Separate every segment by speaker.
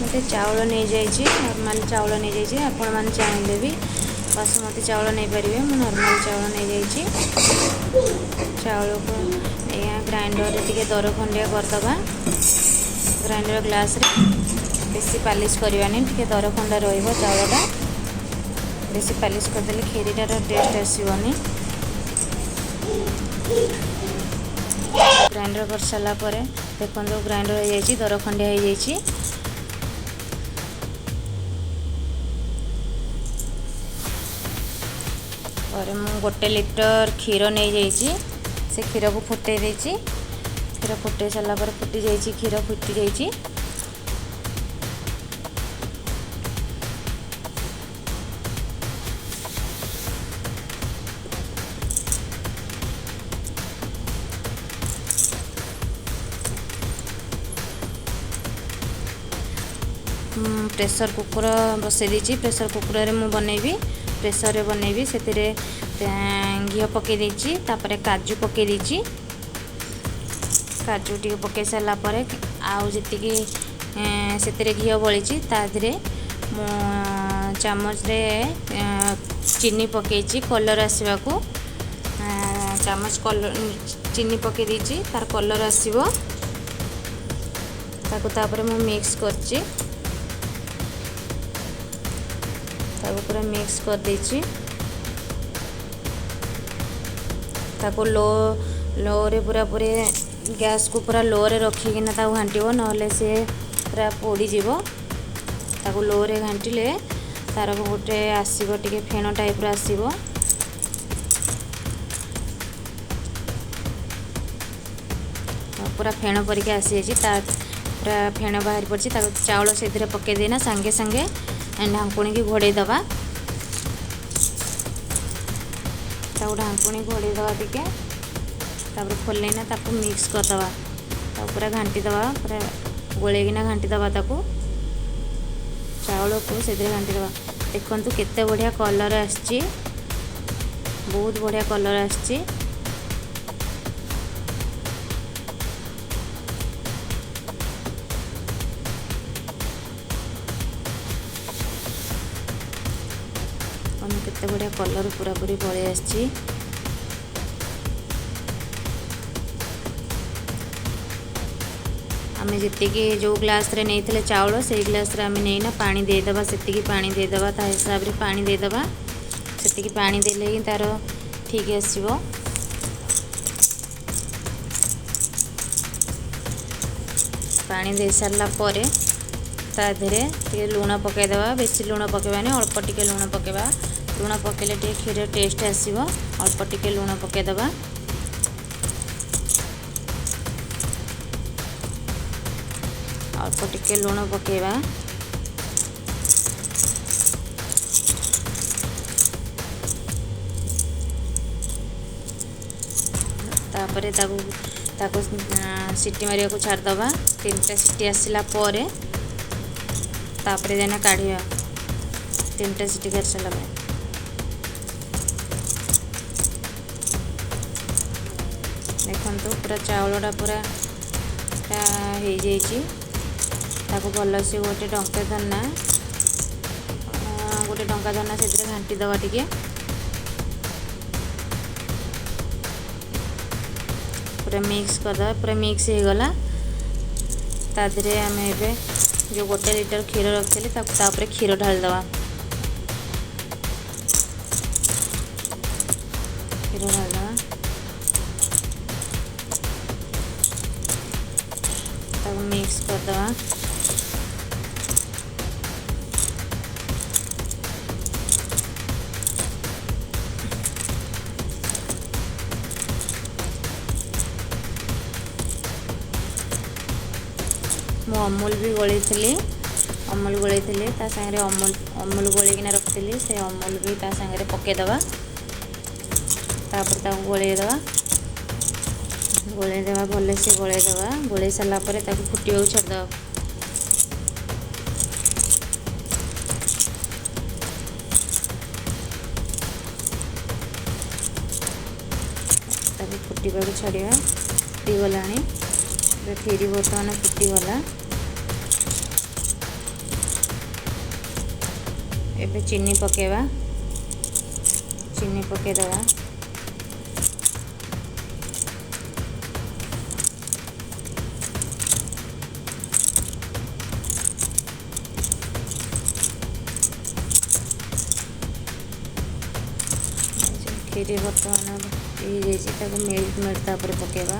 Speaker 1: मत चाउल नहीं जाइए नॉर्मल चाउल नहीं जाइए आपण मैंने चाहिए भी बासमती चाउल नहीं पारे मुझे नॉर्मल चाउल नहीं जाइए चाउल को ग्राइंडर टे दर खंडिया करदे ग्राइंडर ग्लास रे बेसी पालिश करवानी टे दर खंडा रउलटा बेसी पालिश करदे खीरीटार टेस्ट आसबनी ग्राइंडर कर सारा पर देखो ग्राइंडर हो जाए दर खंडिया हो जाए और मु गोटे लीटर क्षीर नहीं जाइए से क्षीर को फुटे देची क्षीर फुटे सारा पर फुटी जाइए क्षीर फुटी जाइए प्रेशर कुकर बसई देची प्रेशर कुकर में बनैबी प्रेशर रे बनैबी से घी पकई देची तापर काजू पकई देची काजू टी पकई सारा पर आउ जी से घी बड़ी ताधे चामच रे चीनी पकई कलर आसवा को चामच कलर चीनी पकई देची तार कलर आसो तापर मु मिक्स करची पूरा मिक्स कर देची ताको लो रे पूरा पूरे गैस को पूरा लो रे रखिकिना ताको घांटिबो नहले से पूरा पोड़ी जीवो ताको लो रे घांटिले तार गोटे आसीबो टिके फेण टाइप रो आसीबो पूरा फेण परिके आसी जायछि ता पूरा फेण बाहर पड़छि ताको चावल सेथिरे पके देना संगे संगे ढांकुणी की घोड़े दबा ढांकुणी घोड़े दबा टिके तापर खोलेना ताको मिक्स कर दबा पूरा घांटी दबा पूरा गोलेकिना घांटी दबा ताको चावल को से घांटी दबा देखंतु केते बढ़िया कलर आछि बहुत बढ़िया कलर आछि केते बढ़िया कलर पूरा पूरी पड़े आछि आमे जितकी जो ग्लास रे नहीं चाउल से ग्लास रे आमे नैना पानी देदेबा सेतिकी पानी देदेबा ता हिसाब रे पानी देदेबा सेतिकी पानी देले ही तार ठीक आसीबो पानी दे सारला परे ता देरे टे लूण पकेदेबा बेसी लूण पकेबानी अल्प टिके लूण पकेबा लूण पकेले टे क्षीर टेस्ट आसीबो अल्प टिके लूण पकेदेबा अल्प टिके लूण पकेबा तापरे ताको सीटी मारिया को छाड़ दबा 3टा सीटी आसिला परे तापरे देना काढ़िया 3टा सीटी कर सारा देखो पूरा चावलटा पूरा हो जाइए भल से गोटे टंका धरना से घांटी दबा टिके पूरा मिक्स करदे पूरा मिक्स हो गला तादरे आम ए जो गोटे लीटर क्षीर रखी तापर क्षीर ढाल दवा क्षीर ढाल दवा मिक्स कर दवा मु अमूल भी गोली अमूल गोली ता संगे अमूल गोलिकिना रखी से अमूल भी ता संगे पकेदवा तापर गोले देवा भले से गोले देवा गोले सारा पर फुटिया छाड़देवा फुटा छाड़ा फुटीगला फिर बर्तमान फुटीगला एबे चीनी पकेवा चीनी पकेदवा खीरी बर्तमान मिल्क मेड तापर पकेवा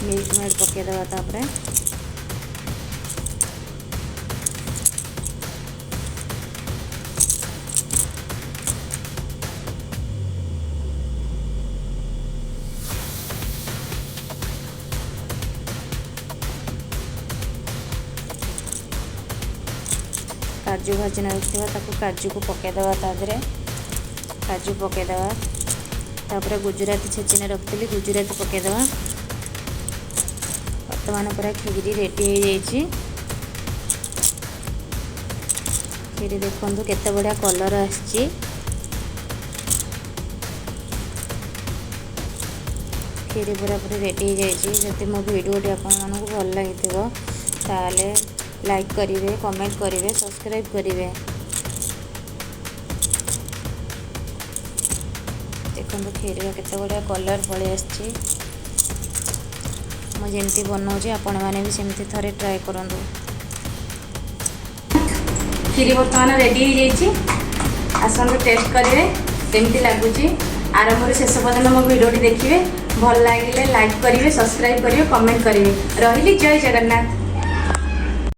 Speaker 1: मिल्क मेड पकेदवा तापर काजू भाजी रखा काजू को पकईदवा काजू पकईदवा तापर गुजराती छेचिने रखी गुजराती पकईदवा बर्तमान पूरा खीरी रेडी हो जाइए खीरी देखो केते बढ़िया कलर आसी खीरी पूरा पूरी रेडी हो जाइए जदि मो वीडियोटी आपको भल लगी लाइक करेंगे कमेंट करेंगे सब्सक्राइब करेंगे देखो खीर केते बढ़िया कलर पड़े मुझे बनाऊँ आपण मैंने भी सेमती थरे ट्राए करूँ
Speaker 2: खीरी बर्तमान रेडी हो जाइए आसतु टेस्ट करेंगे केमती लगुच आरंभ शेष पर्यटन मो वीडियो देखिए भल लगे लाइक करेंगे सब्सक्राइब करेंगे कमेंट करेंगे रही जय जगन्नाथ।